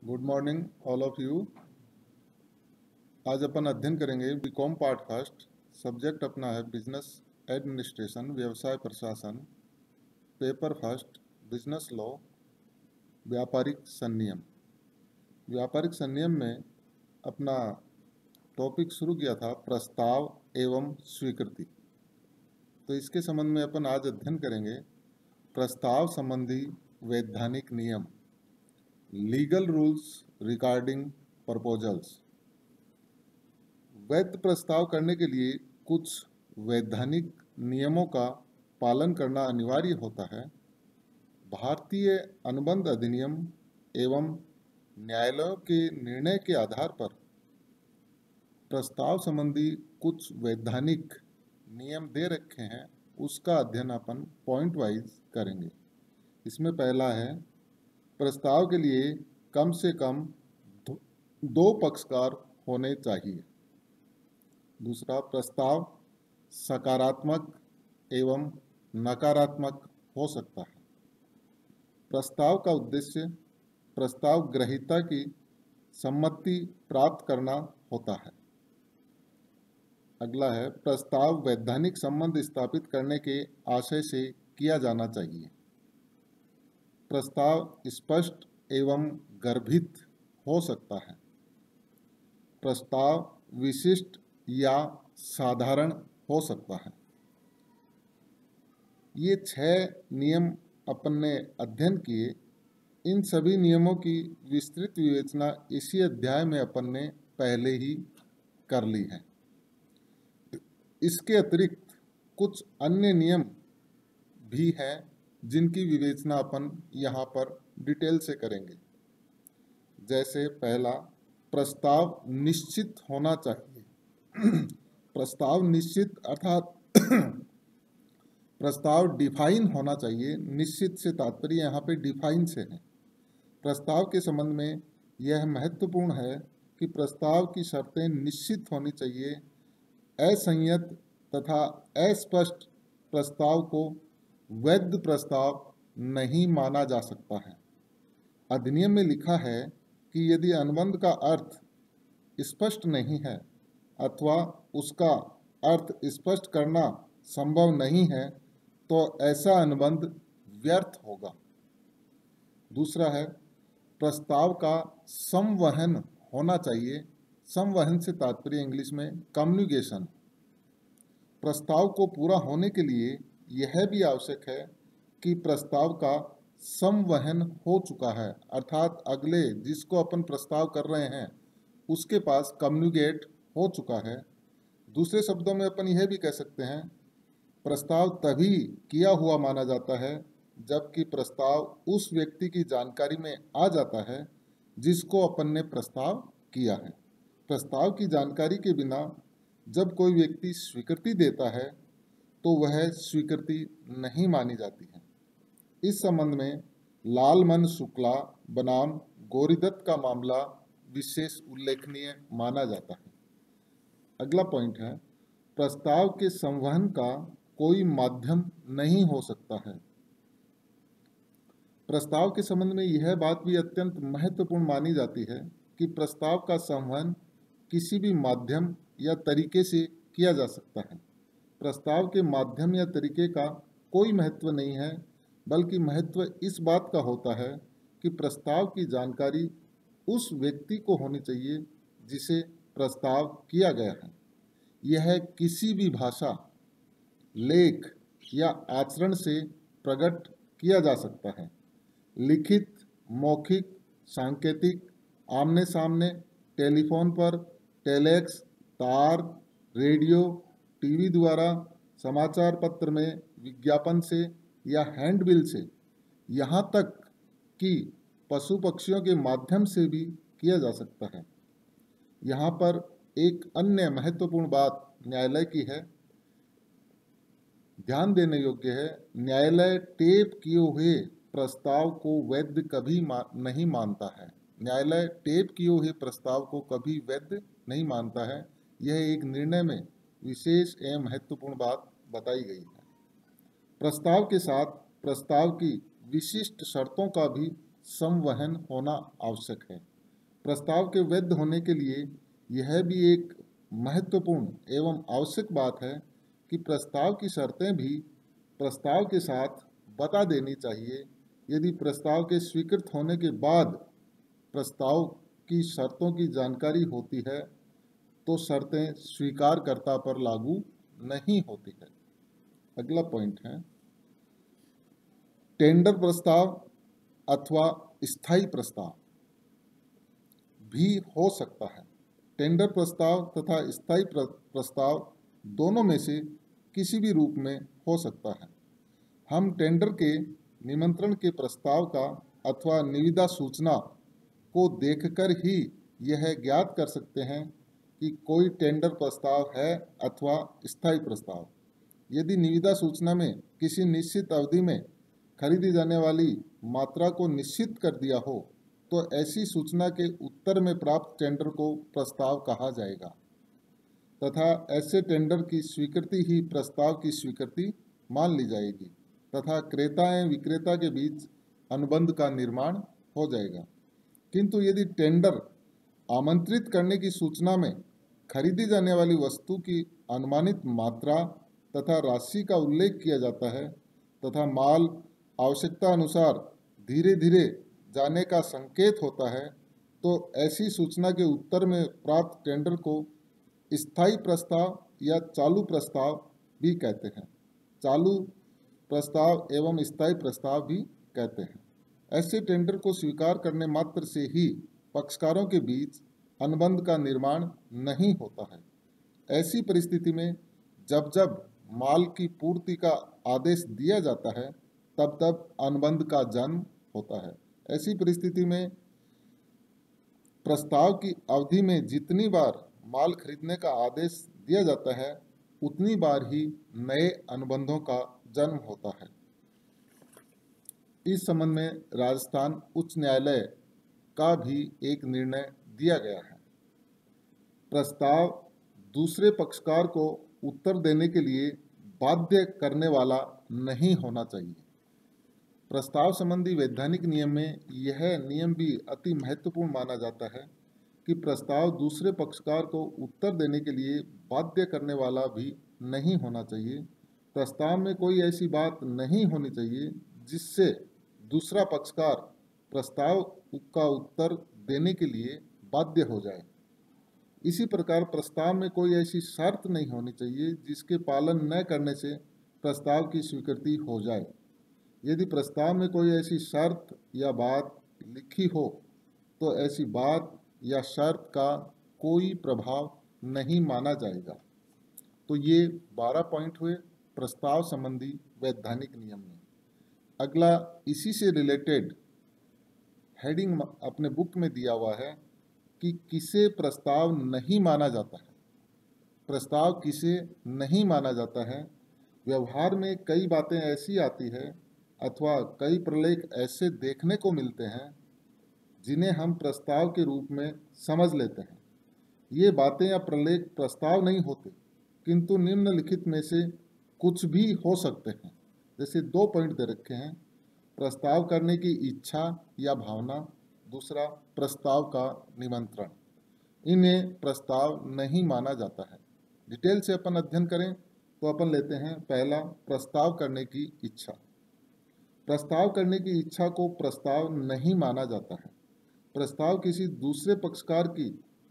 Good morning all of you. आज अपन अध्ययन करेंगे बीकॉम पार्ट फर्स्ट। सब्जेक्ट अपना है बिजनेस एडमिनिस्ट्रेशन, व्यवसाय प्रशासन। पेपर फर्स्ट, बिजनेस लॉ, व्यापारिक संनियम। व्यापारिक संनियम में अपना टॉपिक शुरू किया था प्रस्ताव एवं स्वीकृति। तो इसके संबंध में अपन आज अध्ययन करेंगे प्रस्ताव संबंधी वैधानिक नियम, लीगल रूल्स रिगार्डिंग प्रपोजल्स। वैध प्रस्ताव करने के लिए कुछ वैधानिक नियमों का पालन करना अनिवार्य होता है। भारतीय अनुबंध अधिनियम एवं न्यायालयों के निर्णय के आधार पर प्रस्ताव संबंधी कुछ वैधानिक नियम दे रखे हैं, उसका अध्ययन अपन पॉइंट वाइज करेंगे। इसमें पहला है प्रस्ताव के लिए कम से कम दो पक्षकार होने चाहिए। दूसरा, प्रस्ताव सकारात्मक एवं नकारात्मक हो सकता है। प्रस्ताव का उद्देश्य प्रस्ताव ग्रहीता की सम्मति प्राप्त करना होता है। अगला है प्रस्ताव वैधानिक संबंध स्थापित करने के आशय से किया जाना चाहिए। प्रस्ताव स्पष्ट एवं गर्भित हो सकता है। प्रस्ताव विशिष्ट या साधारण हो सकता है। ये 6 नियम अपन ने अध्ययन किए। इन सभी नियमों की विस्तृत विवेचना इसी अध्याय में अपन ने पहले ही कर ली है। इसके अतिरिक्त कुछ अन्य नियम भी हैं जिनकी विवेचना अपन यहाँ पर डिटेल से करेंगे। जैसे पहला, प्रस्ताव निश्चित होना चाहिए। प्रस्ताव निश्चित अर्थात प्रस्ताव डिफाइन होना चाहिए। निश्चित से तात्पर्य यहाँ पे डिफाइन से है। प्रस्ताव के संबंध में यह महत्वपूर्ण है कि प्रस्ताव की शर्तें निश्चित होनी चाहिए। असंयत तथा अस्पष्ट प्रस्ताव को वैध प्रस्ताव नहीं माना जा सकता है। अधिनियम में लिखा है कि यदि अनुबंध का अर्थ स्पष्ट नहीं है अथवा उसका अर्थ स्पष्ट करना संभव नहीं है तो ऐसा अनुबंध व्यर्थ होगा। दूसरा है प्रस्ताव का संवहन होना चाहिए। संवहन से तात्पर्य इंग्लिश में कम्युनिकेशन। प्रस्ताव को पूरा होने के लिए यह भी आवश्यक है कि प्रस्ताव का संवहन हो चुका है, अर्थात अगले जिसको अपन प्रस्ताव कर रहे हैं उसके पास कम्युनिकेट हो चुका है। दूसरे शब्दों में अपन यह भी कह सकते हैं प्रस्ताव तभी किया हुआ माना जाता है जबकि प्रस्ताव उस व्यक्ति की जानकारी में आ जाता है जिसको अपन ने प्रस्ताव किया है। प्रस्ताव की जानकारी के बिना जब कोई व्यक्ति स्वीकृति देता है तो वह स्वीकृति नहीं मानी जाती है। इस संबंध में लालमन शुक्ला बनाम गौरीदत्त का मामला विशेष उल्लेखनीय माना जाता है। अगला पॉइंट है प्रस्ताव के संवहन का कोई माध्यम नहीं हो सकता है। प्रस्ताव के संबंध में यह बात भी अत्यंत महत्वपूर्ण मानी जाती है कि प्रस्ताव का संवहन किसी भी माध्यम या तरीके से किया जा सकता है। प्रस्ताव के माध्यम या तरीके का कोई महत्व नहीं है, बल्कि महत्व इस बात का होता है कि प्रस्ताव की जानकारी उस व्यक्ति को होनी चाहिए जिसे प्रस्ताव किया गया है। यह किसी भी भाषा, लेख या आचरण से प्रकट किया जा सकता है। लिखित, मौखिक, सांकेतिक, आमने सामने, टेलीफोन पर, टेलेक्स, तार, रेडियो, टीवी द्वारा, समाचार पत्र में, विज्ञापन से या हैंडबिल से, यहाँ तक कि पशु पक्षियों के माध्यम से भी किया जा सकता है। यहाँ पर एक अन्य महत्वपूर्ण बात न्यायालय की है, ध्यान देने योग्य है। न्यायालय टेप किए हुए प्रस्ताव को वैध कभी नहीं मानता है। न्यायालय टेप किए हुए प्रस्ताव को कभी वैध नहीं मानता है। यह एक निर्णय में विशेष एवं महत्वपूर्ण बात बताई गई है। प्रस्ताव के साथ प्रस्ताव की विशिष्ट शर्तों का भी संवहन होना आवश्यक है। प्रस्ताव के वैध होने के लिए यह भी एक महत्वपूर्ण एवं आवश्यक बात है कि प्रस्ताव की शर्तें भी प्रस्ताव के साथ बता देनी चाहिए। यदि प्रस्ताव के स्वीकृत होने के बाद प्रस्ताव की शर्तों की जानकारी होती है तो शर्तें स्वीकारकर्ता पर लागू नहीं होती है। अगला पॉइंट है टेंडर प्रस्ताव अथवा स्थायी प्रस्ताव भी हो सकता है। टेंडर प्रस्ताव तथा स्थायी प्रस्ताव दोनों में से किसी भी रूप में हो सकता है। हम टेंडर के निमंत्रण के प्रस्ताव का अथवा निविदा सूचना को देखकर ही यह ज्ञात कर सकते हैं कि कोई टेंडर प्रस्ताव है अथवा स्थायी प्रस्ताव। यदि निविदा सूचना में किसी निश्चित अवधि में खरीदी जाने वाली मात्रा को निश्चित कर दिया हो तो ऐसी सूचना के उत्तर में प्राप्त टेंडर को प्रस्ताव कहा जाएगा तथा ऐसे टेंडर की स्वीकृति ही प्रस्ताव की स्वीकृति मान ली जाएगी तथा क्रेता एवं विक्रेता के बीच अनुबंध का निर्माण हो जाएगा। किंतु यदि टेंडर आमंत्रित करने की सूचना में खरीदी जाने वाली वस्तु की अनुमानित मात्रा तथा राशि का उल्लेख किया जाता है तथा माल आवश्यकता अनुसार धीरे धीरे जाने का संकेत होता है तो ऐसी सूचना के उत्तर में प्राप्त टेंडर को स्थायी प्रस्ताव या चालू प्रस्ताव भी कहते हैं। चालू प्रस्ताव एवं स्थायी प्रस्ताव भी कहते हैं। ऐसे टेंडर को स्वीकार करने मात्र से ही पक्षकारों के बीच अनुबंध का निर्माण नहीं होता है। ऐसी परिस्थिति में जब जब माल की पूर्ति का आदेश दिया जाता है तब तब अनुबंध का जन्म होता है। ऐसी परिस्थिति में प्रस्ताव की अवधि में जितनी बार माल खरीदने का आदेश दिया जाता है उतनी बार ही नए अनुबंधों का जन्म होता है। इस संबंध में राजस्थान उच्च न्यायालय का भी एक निर्णय दिया गया है। प्रस्ताव दूसरे पक्षकार को उत्तर देने के लिए बाध्य करने वाला नहीं होना चाहिए। प्रस्ताव संबंधी वैधानिक नियम में यह नियम भी अति महत्वपूर्ण माना जाता है कि प्रस्ताव दूसरे पक्षकार को उत्तर देने के लिए बाध्य करने वाला भी नहीं होना चाहिए। प्रस्ताव में कोई ऐसी बात नहीं होनी चाहिए जिससे दूसरा पक्षकार प्रस्ताव का उत्तर देने के लिए बाध्य हो जाए। इसी प्रकार प्रस्ताव में कोई ऐसी शर्त नहीं होनी चाहिए जिसके पालन न करने से प्रस्ताव की स्वीकृति हो जाए। यदि प्रस्ताव में कोई ऐसी शर्त या बात लिखी हो तो ऐसी बात या शर्त का कोई प्रभाव नहीं माना जाएगा। तो ये 12 पॉइंट हुए प्रस्ताव संबंधी वैधानिक नियम में। अगला इसी से रिलेटेड हेडिंग अपने बुक में दिया हुआ है कि किसे प्रस्ताव नहीं माना जाता है। प्रस्ताव किसे नहीं माना जाता है। व्यवहार में कई बातें ऐसी आती है अथवा कई प्रलेख ऐसे देखने को मिलते हैं जिन्हें हम प्रस्ताव के रूप में समझ लेते हैं। ये बातें या प्रलेख प्रस्ताव नहीं होते किंतु निम्नलिखित में से कुछ भी हो सकते हैं। जैसे 2 पॉइंट दे रखे हैं, प्रस्ताव करने की इच्छा या भावना, दूसरा प्रस्ताव का निमंत्रण। इन्हें प्रस्ताव नहीं माना जाता है। डिटेल से अपन अध्ययन करें तो अपन लेते हैं पहला, प्रस्ताव करने की इच्छा। प्रस्ताव करने की इच्छा को प्रस्ताव नहीं माना जाता है। प्रस्ताव किसी दूसरे पक्षकार की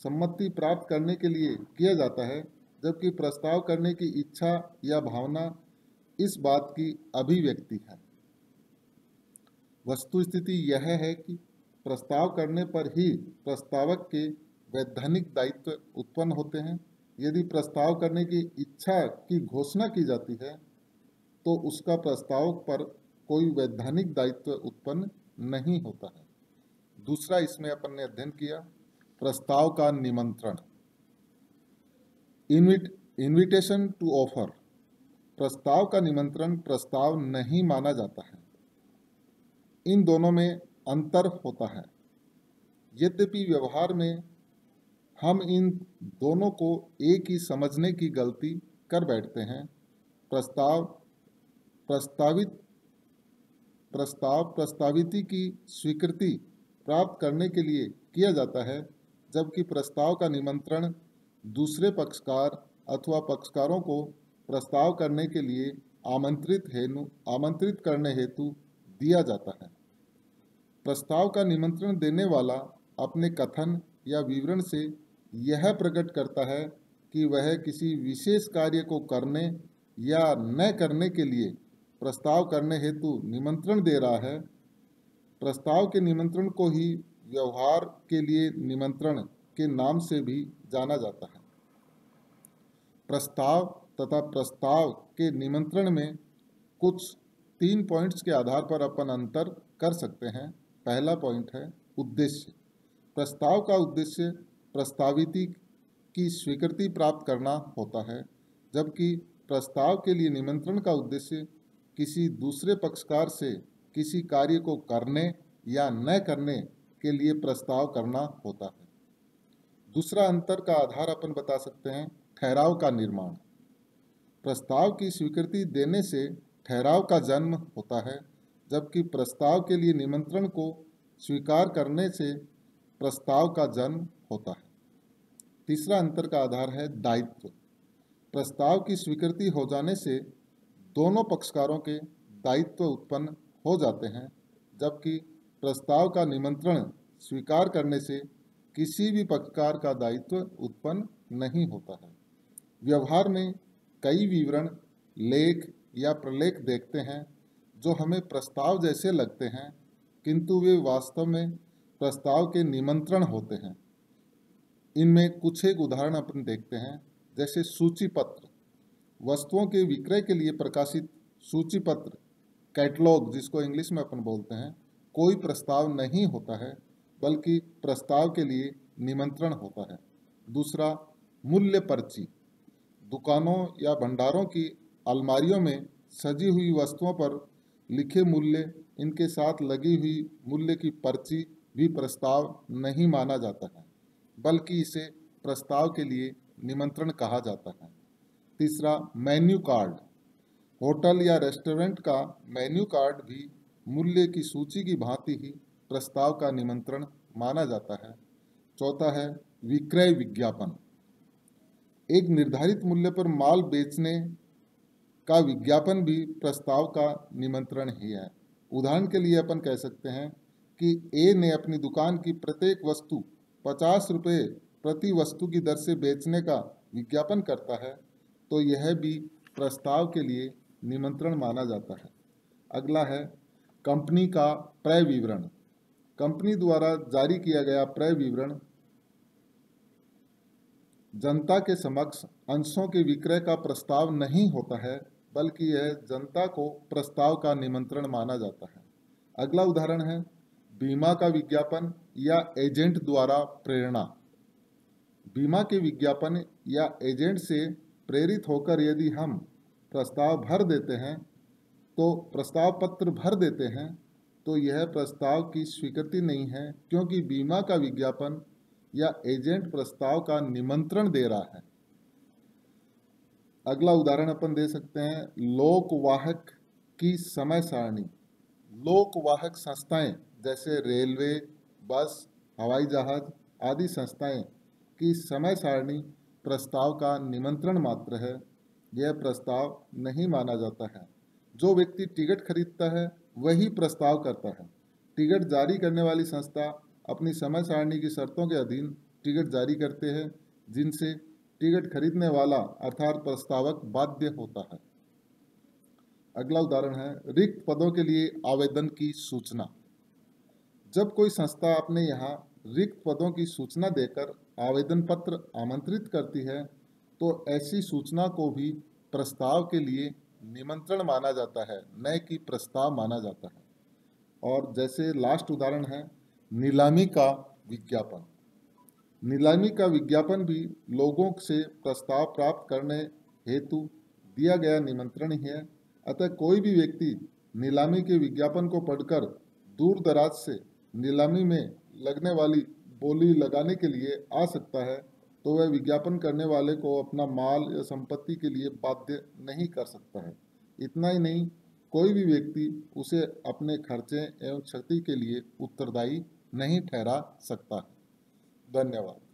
सम्मति प्राप्त करने के लिए किया जाता है, जबकि प्रस्ताव करने की इच्छा या भावना इस बात की अभिव्यक्ति है। वस्तुस्थिति यह है कि प्रस्ताव करने पर ही प्रस्तावक के वैधानिक दायित्व उत्पन्न होते हैं। यदि प्रस्ताव करने की इच्छा की घोषणा की जाती है तो उसका प्रस्तावक पर कोई वैधानिक दायित्व उत्पन्न नहीं होता है। दूसरा इसमें अपन ने अध्ययन किया प्रस्ताव का निमंत्रण, इन्विटेशन टू ऑफर। प्रस्ताव का निमंत्रण प्रस्ताव नहीं माना जाता है। इन दोनों में अंतर होता है। यद्यपि व्यवहार में हम इन दोनों को एक ही समझने की गलती कर बैठते हैं। प्रस्ताविती की स्वीकृति प्राप्त करने के लिए किया जाता है, जबकि प्रस्ताव का निमंत्रण दूसरे पक्षकार अथवा पक्षकारों को प्रस्ताव करने के लिए आमंत्रित करने हेतु दिया जाता है। प्रस्ताव का निमंत्रण देने वाला अपने कथन या विवरण से यह प्रकट करता है कि वह किसी विशेष कार्य को करने या न करने के लिए प्रस्ताव करने हेतु निमंत्रण दे रहा है। प्रस्ताव के निमंत्रण को ही व्यवहार के लिए निमंत्रण के नाम से भी जाना जाता है। प्रस्ताव तथा प्रस्ताव के निमंत्रण में कुछ 3 पॉइंट्स के आधार पर अपन अंतर कर सकते हैं। पहला पॉइंट है उद्देश्य। प्रस्ताव का उद्देश्य प्रस्ताविती की स्वीकृति प्राप्त करना होता है, जबकि प्रस्ताव के लिए निमंत्रण का उद्देश्य किसी दूसरे पक्षकार से किसी कार्य को करने या न करने के लिए प्रस्ताव करना होता है। दूसरा अंतर का आधार अपन बता सकते हैं ठहराव का निर्माण। प्रस्ताव की स्वीकृति देने से ठहराव का जन्म होता है, जबकि प्रस्ताव के लिए निमंत्रण को स्वीकार करने से प्रस्ताव का जन्म होता है। तीसरा अंतर का आधार है दायित्व। प्रस्ताव की स्वीकृति हो जाने से दोनों पक्षकारों के दायित्व उत्पन्न हो जाते हैं, जबकि प्रस्ताव का निमंत्रण स्वीकार करने से किसी भी पक्षकार का दायित्व उत्पन्न नहीं होता है। व्यवहार में कई विवरण, लेख या प्रलेख देखते हैं जो हमें प्रस्ताव जैसे लगते हैं, किंतु वे वास्तव में प्रस्ताव के निमंत्रण होते हैं। इनमें कुछ एक उदाहरण अपन देखते हैं, जैसे सूची पत्र। वस्तुओं के विक्रय के लिए प्रकाशित सूची पत्र, कैटलॉग जिसको इंग्लिश में अपन बोलते हैं, कोई प्रस्ताव नहीं होता है, बल्कि प्रस्ताव के लिए निमंत्रण होता है। दूसरा, मूल्य पर्ची। दुकानों या भंडारों की अलमारियों में सजी हुई वस्तुओं पर लिखे मूल्य, इनके साथ लगी हुई मूल्य की पर्ची भी प्रस्ताव नहीं माना जाता है, बल्कि इसे प्रस्ताव के लिए निमंत्रण कहा जाता है। तीसरा, मेन्यू कार्ड। होटल या रेस्टोरेंट का मेन्यू कार्ड भी मूल्य की सूची की भांति ही प्रस्ताव का निमंत्रण माना जाता है। चौथा है विक्रय विज्ञापन। एक निर्धारित मूल्य पर माल बेचने का विज्ञापन भी प्रस्ताव का निमंत्रण ही है। उदाहरण के लिए अपन कह सकते हैं कि ए ने अपनी दुकान की प्रत्येक वस्तु 50 रुपये प्रति वस्तु की दर से बेचने का विज्ञापन करता है, तो यह भी प्रस्ताव के लिए निमंत्रण माना जाता है। अगला है कंपनी का क्रय विवरण। कंपनी द्वारा जारी किया गया क्रय विवरण जनता के समक्ष अंशों के विक्रय का प्रस्ताव नहीं होता है, बल्कि यह जनता को प्रस्ताव का निमंत्रण माना जाता है। अगला उदाहरण है बीमा का विज्ञापन या एजेंट द्वारा प्रेरणा। बीमा के विज्ञापन या एजेंट से प्रेरित होकर यदि हम प्रस्ताव पत्र भर देते हैं, तो यह प्रस्ताव की स्वीकृति नहीं है, क्योंकि बीमा का विज्ञापन या एजेंट प्रस्ताव का निमंत्रण दे रहा है। अगला उदाहरण अपन दे सकते हैं लोकवाहक की समय सारणी। लोकवाहक संस्थाएं जैसे रेलवे, बस, हवाई जहाज आदि संस्थाएं की समय सारणी प्रस्ताव का निमंत्रण मात्र है, यह प्रस्ताव नहीं माना जाता है। जो व्यक्ति टिकट खरीदता है वही प्रस्ताव करता है। टिकट जारी करने वाली संस्था अपनी समय सारणी की शर्तों के अधीन टिकट जारी करते हैं, जिनसे टिकट खरीदने वाला अर्थात प्रस्तावक बाध्य होता है। अगला उदाहरण है रिक्त पदों के लिए आवेदन की सूचना। जब कोई संस्था अपने यहाँ रिक्त पदों की सूचना देकर आवेदन पत्र आमंत्रित करती है, तो ऐसी सूचना को भी प्रस्ताव के लिए निमंत्रण माना जाता है, न कि प्रस्ताव माना जाता है। और जैसे लास्ट उदाहरण है नीलामी का विज्ञापन। नीलामी का विज्ञापन भी लोगों से प्रस्ताव प्राप्त करने हेतु दिया गया निमंत्रण ही है। अतः कोई भी व्यक्ति नीलामी के विज्ञापन को पढ़कर दूर दराज से नीलामी में लगने वाली बोली लगाने के लिए आ सकता है, तो वह विज्ञापन करने वाले को अपना माल या संपत्ति के लिए बाध्य नहीं कर सकता है। इतना ही नहीं, कोई भी व्यक्ति उसे अपने खर्चे एवं क्षति के लिए उत्तरदायी नहीं ठहरा सकता है। धन्यवाद।